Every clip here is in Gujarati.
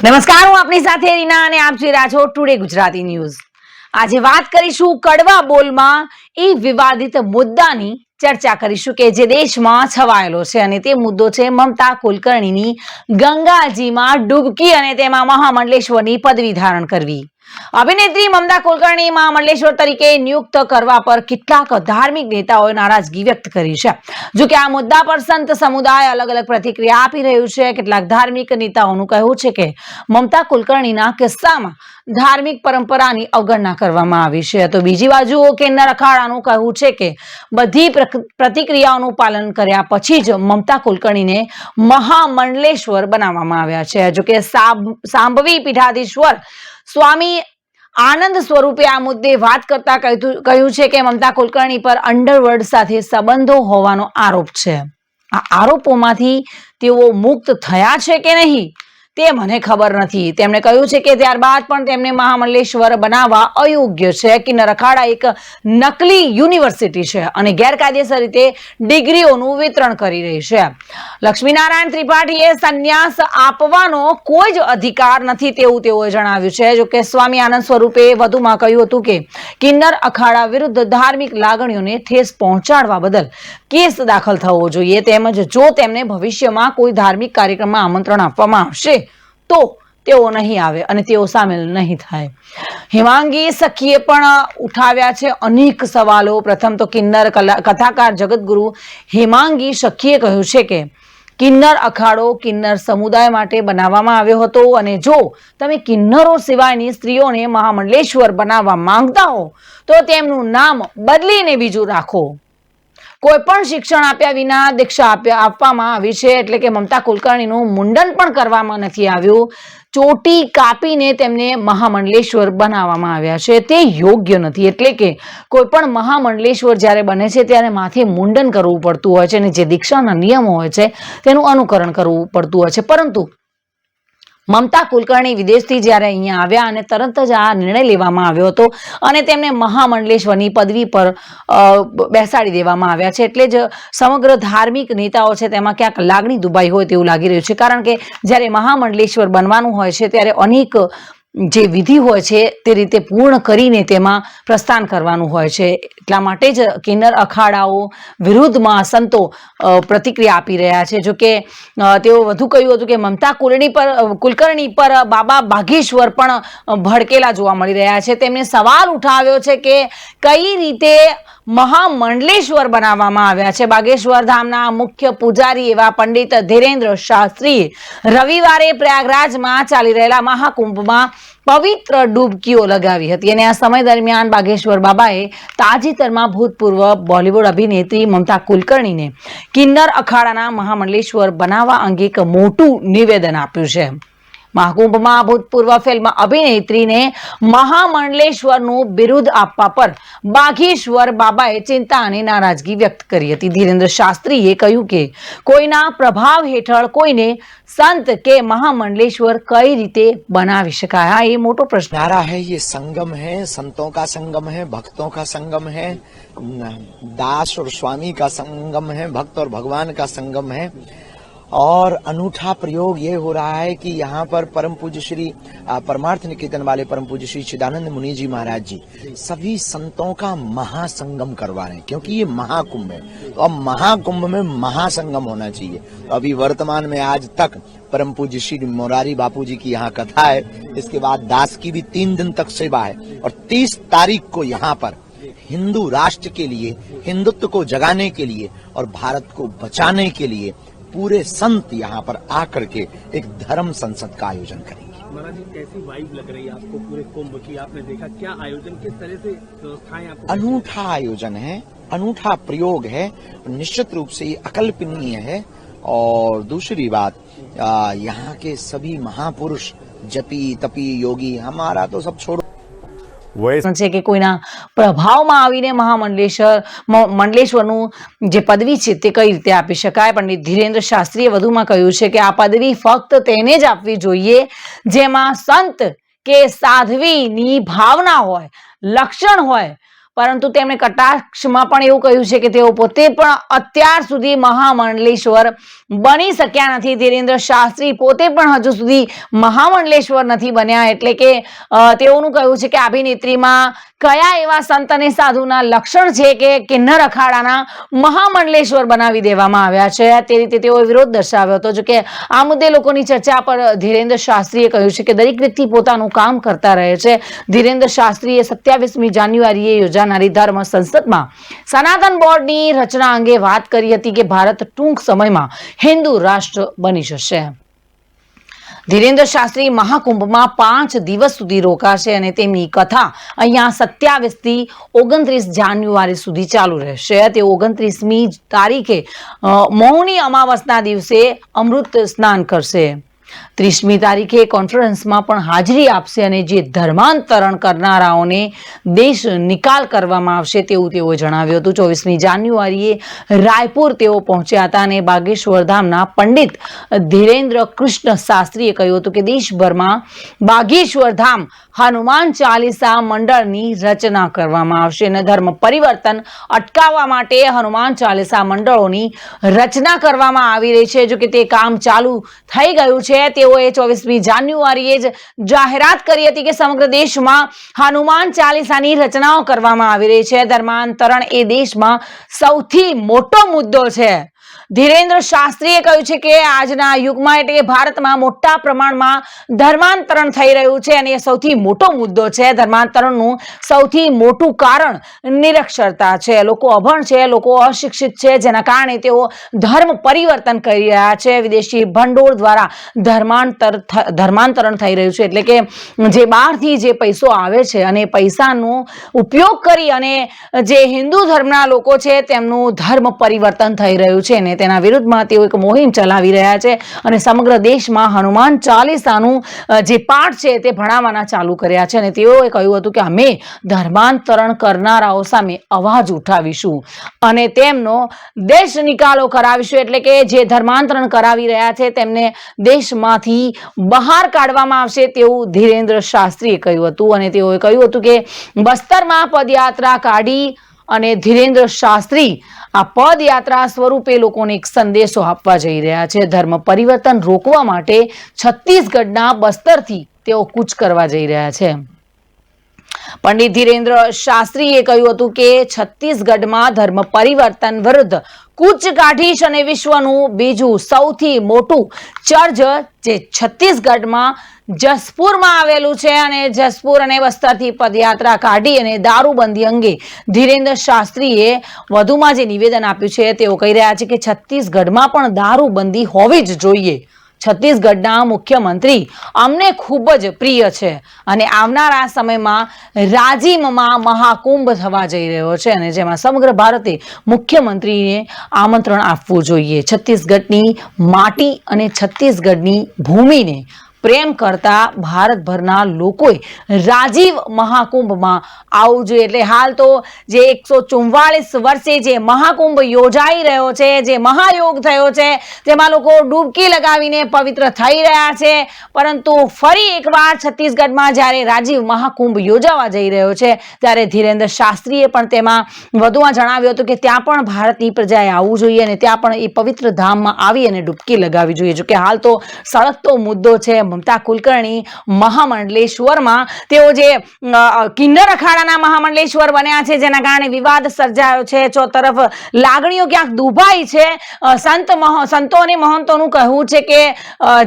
નમસ્કાર, હું આપની સાથે રીના અને આપ જોઈ રહ્યા છો ટુડે ગુજરાતી ન્યૂઝ। આજે વાત કરીશું કડવા બોલમાં એ વિવાદિત મુદ્દાની ચર્ચા કરીશું કે જે દેશમાં છવાયેલો છે અને તે મુદ્દો છે મમતા કુલકર્ણીની ગંગાજીમાં ડૂબકી અને તેમાં મહામંડલેશ્વરની પદવી ધારણ કરવી। અભિનેત્રી મમતા કુલકર્ણી મહામંડલેશ્વર તરીકે નિયુક્ત કરવા પર કેટલાક ધાર્મિક નેતાઓએ નારાજગી વ્યક્ત કરી છે। જો કે આ મુદ્દા પર સંત સમુદાય અલગ અલગ પ્રતિક્રિયા આપી રહ્યું છે। કેટલાક ધાર્મિક નેતાઓનું કહેવું છે કે મમતા કુલકર્ણીના કિસ્સામાં ધાર્મિક પરંપરાની અવગણના કરવામાં આવી છે, તો બીજી બાજુ કેન્દ્ર અખાડાનું કહેવું છે કે બધી પ્રતિક્રિયાઓનું પાલન કર્યા પછી જ મમતા કુલકર્ણીને મહામંડલેશ્વર બનાવવામાં આવ્યા છે। જો કે સાંભવી પીઠાધીશ્વર સ્વામી આનંદ સ્વરૂપે આ મુદ્દે વાત કરતા કહ્યું છે કે મમતા કુલકર્ણી પર અંડરવર્લ્ડ સાથે સંબંધો હોવાનો આરોપ છે। આ આરોપોમાંથી તેઓ મુક્ત થયા છે કે નહીં તે મને ખબર નથી। તેમણે કહ્યું છે કે ત્યારબાદ પણ તેમને મહામંડલેશ્વર બનાવવા અયોગ્ય છે। કિન્નર અખાડા એક નકલી યુનિવર્સિટી છે અને ગેરકાયદેસર રીતે ડિગ્રીઓનું વિતરણ કરી રહી છે। લક્ષ્મીનારાયણ ત્રિપાઠીએ સંન્યાસ આપવાનો કોઈ જ અધિકાર નથી તેવું તેઓએ જણાવ્યું છે। જો કે સ્વામી આનંદ સ્વરૂપે વધુમાં કહ્યું હતું કે કિન્નર અખાડા વિરુદ્ધ ધાર્મિક લાગણીઓને ઠેસ પહોંચાડવા બદલ કેસ દાખલ થવો જોઈએ, તેમજ જો તેમને ભવિષ્યમાં કોઈ ધાર્મિક કાર્યક્રમમાં આમંત્રણ આપવામાં આવશે તો તેઓ નહીં આવે અને તેઓ સામેલ નહીં થાય। હેમાંગી સખીએ પણ ઉઠાવ્યા છે અનેક સવાલો। પ્રથમ તો કિન્નર કથાકાર જગતગુરુ હેમાંગી સખીએ કહ્યું છે કે કિન્નર અખાડો કિન્નર સમુદાય માટે બનાવવામાં આવ્યો હતો અને જો તમે કિન્નરો સિવાયની સ્ત્રીઓને મહામંડલેશ્વર બનાવવા માંગતા હો તો તેમનું નામ બદલીને બીજું રાખો। કોઈ પણ શિક્ષણ આપ્યા વિના દીક્ષા આપવામાં આવી છે, એટલે કે મમતા કુલકર્ણીનું મુંડન પણ કરવામાં નથી આવ્યું। ચોટી કાપીને તેમને મહામંડલેશ્વર બનાવવામાં આવ્યા છે, તે યોગ્ય નથી। એટલે કે કોઈ પણ મહામંડલેશ્વર જ્યારે બને છે ત્યારે માથે મુંડન કરવું પડતું હોય છે અને જે દીક્ષાના નિયમો હોય છે તેનું અનુકરણ કરવું પડતું હોય છે। પરંતુ મમતા કુલકર્ણી વિદેશથી જ્યારે અહીંયા આવ્યા અને તરત જ આ નિર્ણય લેવામાં આવ્યો હતો અને તેમને મહામંડલેશ્વરની પદવી પર બેસાડી દેવામાં આવ્યા છે। એટલે જ સમગ્ર ધાર્મિક નેતાઓ છે તેમાં ક્યાંક લાગણી દુભાઈ હોય તેવું લાગી રહ્યું છે, કારણ કે જ્યારે મહામંડલેશ્વર બનવાનું હોય છે ત્યારે અનેક જે વિધિ હોય છે તે રીતે પૂર્ણ કરીને તેમાં પ્રસ્થાન કરવાનું હોય છે। એટલા માટે જ કિન્નર અખાડાઓ વિરુદ્ધમાં સંતો પ્રતિક્રિયા આપી રહ્યા છે। જો કે તેઓ વધુ કહ્યું હતું કે મમતા કુલકર્ણી પર બાબા બાગેશ્વર પણ ભડકેલા જોવા મળી રહ્યા છે। તેમણે સવાલ ઉઠાવ્યો છે કે કઈ રીતે મહામંડલેશ્વર બનાવવામાં આવ્યા છે। બાગેશ્વર ધામના મુખ્ય પૂજારી એવા પંડિત ધીરેન્દ્ર શાસ્ત્રીએ રવિવારે પ્રયાગરાજમાં ચાલી રહેલા મહાકુંભમાં પવિત્ર ડૂબકીઓ લગાવી હતી અને આ સમય દરમિયાન બાગેશ્વર બાબાએ તાજેતરમાં ભૂતપૂર્વ બોલિવૂડ અભિનેત્રી મમતા કુલકર્ણીને કિન્નર અખાડાના મહામંડલેશ્વર બનાવવા અંગે એક મોટું નિવેદન આપ્યું છે। મહાકુંભમાં ભૂતપૂર્વ ફિલ્મ અભિનેત્રીને મહામંડલેશ્વરનું બિરુદ આપવા પર બાગેશ્વર બાબાએ ચિંતા અને નારાજગી વ્યક્ત કરી હતી। ધીરેન્દ્ર શાસ્ત્રીએ કહ્યું કે કોઈના પ્રભાવ હેઠળ કોઈને संत के महामंडलेश्वर कई रीते बनावी शकाय, हाँ ये मोटो प्रश्न नारा है। ये संगम है, संतों का संगम है, भक्तों का संगम है, दास और स्वामी का संगम है, भक्त और भगवान का संगम है। और अनूठा प्रयोग ये हो रहा है कि यहाँ पर परम पूज्य श्री परमार्थ निकेतन वाले परम पूज्य श्री चिदानंद मुनि जी महाराज जी सभी संतों का महासंगम करवा रहे हैं, क्योंकि ये महाकुंभ है। तो अब महाकुंभ में महासंगम होना चाहिए। तो अभी वर्तमान में आज तक परम पूज्य श्री मोरारी बापू जी की यहाँ कथा है, इसके बाद दास की भी 3 दिन तक सेवा है और 30 तारीख को यहाँ पर हिंदू राष्ट्र के लिए, हिंदुत्व को जगाने के लिए और भारत को बचाने के लिए पूरे संत यहाँ पर आकर के एक धर्म संसद का आयोजन करेंगे। महाराज जी, कैसी वाइब लग रही है आपको पूरे कुंभ की? आपने देखा क्या आयोजन, किस तरह से व्यवस्थाएं आपको? अनूठा आयोजन है, अनूठा प्रयोग है, निश्चित रूप से ये अकल्पनीय है। और दूसरी बात, यहाँ के सभी महापुरुष जपी तपी योगी, हमारा तो सब छोड़ो છે કે કોઈના પ્રભાવમાં આવીને મહામંડલેશ્વરનું જે પદવી છે તે કઈ રીતે આપી શકાય। પંડિત ધીરેન્દ્ર શાસ્ત્રીએ વધુમાં કહ્યું છે કે આ પદવી ફક્ત તેને જ આપવી જોઈએ જેમાં સંત કે સાધ્વીની ભાવના હોય, લક્ષણ હોય, પરંતુ તેમણે કટાક્ષમાં પણ એવું કહ્યું છે કે તેઓ પોતે પણ અત્યાર સુધી મહામંડલેશ્વર બની શક્યા નથી. ધીરેન્દ્ર શાસ્ત્રી પોતે પણ હજુ સુધી મહામંડલેશ્વર નથી બન્યા. એટલે કે તેઓનું કહ્યું છે કે અભિનેત્રીમાં કયા એવા સંત અને સાધુના લક્ષણ છે કે કિન્નર અખાડાના મહામંડલેશ્વર બનાવી દેવામાં આવ્યા છે. તે રીતે તેઓએ વિરોધ દર્શાવ્યો હતો. જો કે આ મુદ્દે લોકોની ચર્ચા પર ધીરેન્દ્ર શાસ્ત્રીએ કહ્યું છે કે દરેક વ્યક્તિ પોતાનું કામ કરતા રહે છે. ધીરેન્દ્ર શાસ્ત્રીએ 27મી જાન્યુઆરીએ યોજાનારી ધર્મ સંસદમાં સનાતન બોર્ડની રચના અંગે વાત કરી હતી કે ભારત ટૂંક સમયમાં હિન્દુ રાષ્ટ્ર બની જશે. ધીરેન્દ્ર શાસ્ત્રી મહાકુંભમાં 5 દિવસ સુધી રોકાશે અને તેમની કથા અહીંયા 27 થી 29 જાન્યુઆરી સુધી ચાલુ રહેશે. તે 29મી તારીખે મૌની અમાવસના દિવસે અમૃત સ્નાન કરશે. 30મી તારીખે કોન્ફરન્સમાં પણ હાજરી આપશે અને જે ધર્માંતરણ કરનારાઓને દેશ નિકાલ કરવામાં આવશે તેવું તેઓએ જણાવ્યું હતું. 24મી જાન્યુઆરીએ રાયપુર તેઓ પહોંચ્યા હતા અને બાગેશ્વર ધામના પંડિત ધીરેન્દ્ર કૃષ્ણ શાસ્ત્રીએ કહ્યું હતું કે દેશભરમાં બાગેશ્વર ધામ હનુમાન ચાલીસા મંડળની રચના કરવામાં આવશે અને ધર્મ પરિવર્તન અટકાવવા માટે હનુમાન ચાલીસા મંડળોની રચના કરવામાં આવી રહી છે. જો કે તે કામ ચાલુ થઈ ગયું છે. તેઓએ 24મી જાન્યુઆરીએ જ જાહેરાત કરી હતી કે સમગ્ર દેશમાં હનુમાન ચાલીસાની રચનાઓ કરવામાં આવી રહી છે. ધર્માંતરણ એ દેશમાં સૌથી મોટો મુદ્દો છે. ધીરેન્દ્ર શાસ્ત્રીએ કહ્યું છે કે આજના યુગમાં એટલે કે ભારતમાં મોટા પ્રમાણમાં ધર્માંતરણ થઈ રહ્યું છે અને એ સૌથી મોટો મુદ્દો છે. ધર્માંતરણનું સૌથી મોટું કારણ નિરક્ષરતા છે. લોકો અભણ છે, લોકો અશિક્ષિત છે, જેના કારણે તેઓ ધર્મ પરિવર્તન કરી રહ્યા છે. વિદેશી ભંડોળ દ્વારા ધર્માંતરણ થઈ રહ્યું છે. એટલે કે જે બહારથી જે પૈસો આવે છે અને પૈસાનો ઉપયોગ કરી અને જે હિન્દુ ધર્મના લોકો છે તેમનું ધર્મ પરિવર્તન થઈ રહ્યું છે અને તેના વિરુદ્ધમાં તેઓ એક મોહિમ ચલાવી રહ્યા છે અને સમગ્ર દેશમાં હનુમાન ચાલીસાનું જે પાઠ છે તે ભણાવવાના ચાલુ કર્યા છે અને તેઓએ કહ્યું હતું કે અમે ધર્માંતરણ કરનારાઓ સામે અવાજ ઉઠાવીશું અને તેમનો દેશ નિકાલો કરાવીશું. એટલે કે જે ધર્માંતરણ કરાવી રહ્યા છે તેમને દેશમાંથી બહાર કાઢવામાં આવશે તેવું ધીરેન્દ્ર શાસ્ત્રીએ કહ્યું હતું. અને તેઓએ કહ્યું હતું કે બસ્તરમાં પદયાત્રા કાઢી અને ધીરેન્દ્ર શાસ્ત્રી આ પદયાત્રા સ્વરૂપે લોકોને એક સંદેશો આપવા જઈ રહ્યા છે. ધર્મ પરિવર્તન રોકવા માટે છત્તીસગઢના બસ્તરથી તેઓ કૂચ કરવા જઈ રહ્યા છે. પંડિત ધીરેન્દ્ર શાસ્ત્રીએ કહ્યું હતું કે છત્તીસગઢમાં ધર્મ પરિવર્તન વિરુદ્ધ કૂચ કાઢીશ અને વિશ્વનું બીજું સૌથી મોટું ચર્ચ જે છત્તીસગઢમાં જસપુરમાં આવેલું છે અને જસપુર અને બસ્તરથી પદયાત્રા કાઢી અને દારૂબંધી અંગે ધીરેન્દ્ર શાસ્ત્રીએ વધુમાં જે નિવેદન આપ્યું છે તેઓ કહી રહ્યા છે કે છત્તીસગઢમાં પણ દારૂબંધી હોવી જ જોઈએ. છત્તીસગઢના મુખ્યમંત્રી અમને ખૂબ જ પ્રિય છે અને આવનારા સમયમાં રાજીવમાં મહાકુંભ થવા જઈ રહ્યો છે અને જેમાં સમગ્ર ભારતે મુખ્યમંત્રીને આમંત્રણ આપવું જોઈએ. છત્તીસગઢની માટી અને છત્તીસગઢની ભૂમિને પ્રેમ કરતા ભારતભરના લોકોએ રાજીવ મહાકુંભમાં આવવું જોઈએ. એટલે હાલ તો જે 144 વર્ષે જે મહાકુંભ યોજાઈ રહ્યો છે, જે મહાયોગ થયો છે, તેમાં લોકો ડૂબકી લગાવીને પવિત્ર થઈ રહ્યા છે. પરંતુ ફરી એકવાર છત્તીસગઢમાં જ્યારે રાજીવ મહાકુંભ યોજાવા જઈ રહ્યો છે ત્યારે ધીરેન્દ્ર શાસ્ત્રીએ પણ તેમાં વધુમાં જણાવ્યું હતું કે ત્યાં પણ ભારતની પ્રજાએ આવવું જોઈએ અને ત્યાં પણ એ પવિત્ર ધામમાં આવી અને ડૂબકી લગાવવી જોઈએ. જો કે હાલ તો સળગતો મુદ્દો છે મમતા કુલકર્ણી મહામંડલેશ્વરમાં તેઓ જે કિન્નર અખાડાના મહામંડલેશ્વર બન્યા છે જેના કારણે વિવાદ સર્જાયો છે. ચોતરફ લાગણીઓ ક્યાંક દુભાઈ છે. સંતો અને મહંતોનું કહેવું છે કે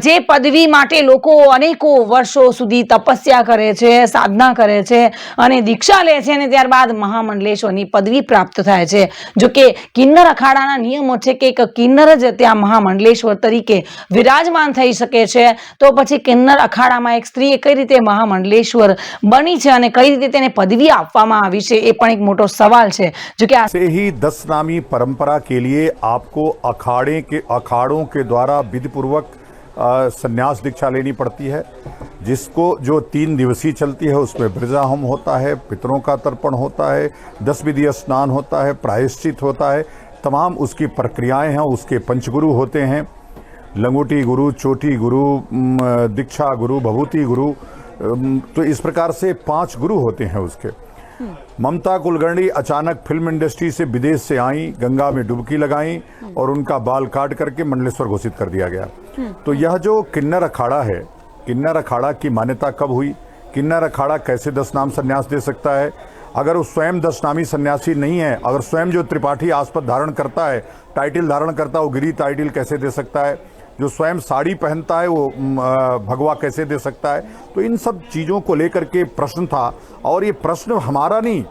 જે પદવી માટે લોકો અનેકો વર્ષો સુધી તપસ્યા કરે છે, સાધના કરે છે અને દીક્ષા લે છે અને ત્યારબાદ મહામંડલેશ્વરની પદવી પ્રાપ્ત થાય છે. જો કે કિન્નર અખાડાના નિયમો છે કે એક કિન્નર જ ત્યાં મહામંડલેશ્વર તરીકે વિરાજમાન થઈ શકે છે. તો પછી કિન્નર અખાડામાં એક સ્ત્રીએ કઈ રીતે મહામંડલેશ્વર બની છે અને કઈ રીતે તેને પદવી આપવામાં આવી છે એ પણ એક મોટો સવાલ છે. જો કે से ही 10 नामी परंपरा के लिए आपको अखाड़ों के द्वारा विधि पूर्वक संन्यास दीक्षा लेनी पड़ती है, जिसको जो 3 दिवसीय चलती है उसमें ब्रजाहोम होता है, पितरों का तर्पण होता है, 10 विधि स्नान होता है, प्रायश्चित होता है, तमाम उसकी प्रक्रियाएं हैं. उसके पंचगुरु होते हैं, लंगोटी गुरु, चोटी गुरु, दीक्षा गुरु, भभूति गुरु. तो इस प्रकार से 5 गुरु होते हैं उसके. ममता कुलकर्णी अचानक फिल्म इंडस्ट्री से विदेश से आई, गंगा में डुबकी लगाई और उनका बाल काट करके मंडलेश्वर घोषित कर दिया गया। तो यह जो किन्नर अखाड़ा है, किन्नर अखाड़ा की मान्यता कब हुई? किन्नर अखाड़ा कैसे 10 नाम संन्यास दे सकता है? अगर वो स्वयं 10 नामी सन्यासी नहीं है, अगर स्वयं जो त्रिपाठी आस्पद धारण करता है, टाइटल धारण करता है, वो गिरी टाइटल कैसे दे सकता है? जो स्वयं साड़ी पहनता है वो भगवा कैसे दे सकता है? तो इन सब चीज़ों को लेकर के प्रश्न था, और ये प्रश्न हमारा नहीं,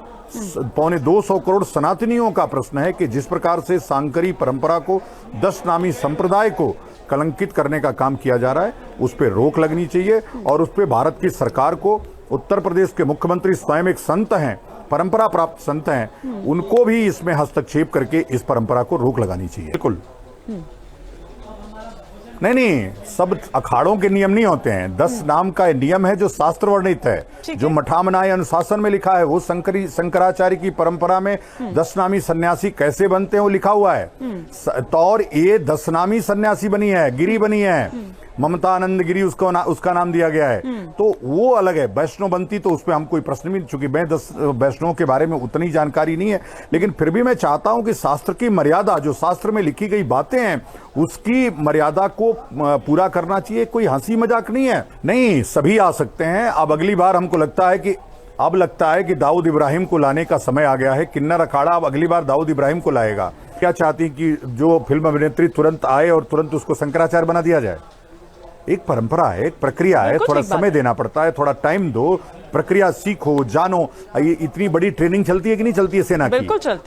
225 करोड़ सनातनियों का प्रश्न है कि जिस प्रकार से सांकरी परंपरा को, 10 नामी संप्रदाय को कलंकित करने का काम किया जा रहा है, उस पर रोक लगनी चाहिए। और उस पर भारत की सरकार को, उत्तर प्रदेश के मुख्यमंत्री स्वयं एक संत हैं, परंपरा प्राप्त संत हैं, उनको भी इसमें हस्तक्षेप करके इस परंपरा को रोक लगानी चाहिए। बिल्कुल नहीं, सब अखाड़ों के नियम नहीं होते हैं। 10 नाम का नियम है जो शास्त्र वर्णित है, जो मठामनाय अनुशासन में लिखा है, वो शंकराचार्य की परंपरा में 10 नामी सन्यासी कैसे बनते हैं वो लिखा हुआ है। तो और ये 10 नामी सन्यासी बनी है, गिरी बनी है, ममता आनंद गिरी उसका नाम दिया गया है, तो वो अलग है। वैष्णव बनती तो उस पर हम कोई प्रश्न भी, चूंकि मैं 10 वैष्णव के बारे में उतनी जानकारी नहीं है, लेकिन फिर भी मैं चाहता हूं कि शास्त्र की मर्यादा, जो शास्त्र में लिखी गई बातें हैं, उसकी मर्यादा को पूरा करना चाहिए। कोई हंसी मजाक नहीं है। नहीं, सभी आ सकते हैं। अब अगली बार हमको लगता है कि दाऊद इब्राहिम को लाने का समय आ गया है। किन्नर अखाड़ा अब अगली बार दाऊद इब्राहिम को लाएगा। क्या चाहती कि जो फिल्म अभिनेत्री तुरंत आए और तुरंत उसको शंकराचार्य बना दिया जाए? एक परंपरा है, एक प्रक्रिया है, थोड़ा समय देना पड़ता है, थोड़ा टाइम दो, प्रक्रिया सीखो, जानो। ये इतनी बड़ी ट्रेनिंग चलती है कि नहीं चलती है सेना की?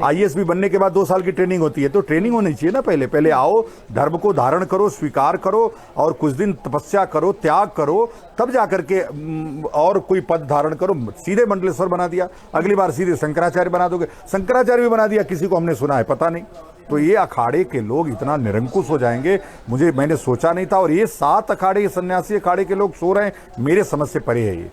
IAS भी बनने के बाद 2 साल की ट्रेनिंग होती है, तो ट्रेनिंग होनी चाहिए ना। पहले आओ, धर्म को धारण करो, स्वीकार करो, और कुछ दिन तपस्या करो, त्याग करो, तब जाकर के और कोई पद धारण करो। सीधे मंडलेश्वर बना दिया, अगली बार सीधे शंकराचार्य बना दोगे। शंकराचार्य भी बना दिया, किसी को हमने सुना है? पता नहीं। तो ये अखाड़े के लोग इतना निरंकुश हो जाएंगे, मैंने सोचा नहीं था। और ये 7 अखाड़े, सन्यासी अखाड़े के लोग सो रहे हैं, मेरे समझ से परे है ये।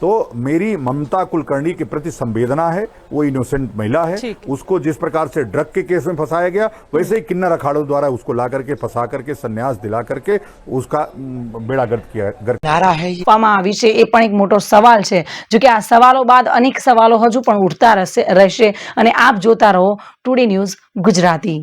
तो मेरी ममता कुलकर्णी के प्रति संवेदना है। वो इनोसेंट महिला है, उसको जिस प्रकार से ड्रग के केस में फंसाया गया, वैसे ही किन्नर अखाड़ों द्वारा उसको ला करके फंसा करके संन्यास दिला करके उसका बेड़ा गर्क किया नारा है। આપવામાં આવી છે એ પણ એક મોટો સવાલ છે, જો કે આ સવાલો બાદ અનેક સવાલો હજુ પણ ઉઠતા રહેશે અને આપ જોતા રહો ટુડે ન્યૂઝ ગુજરાતી।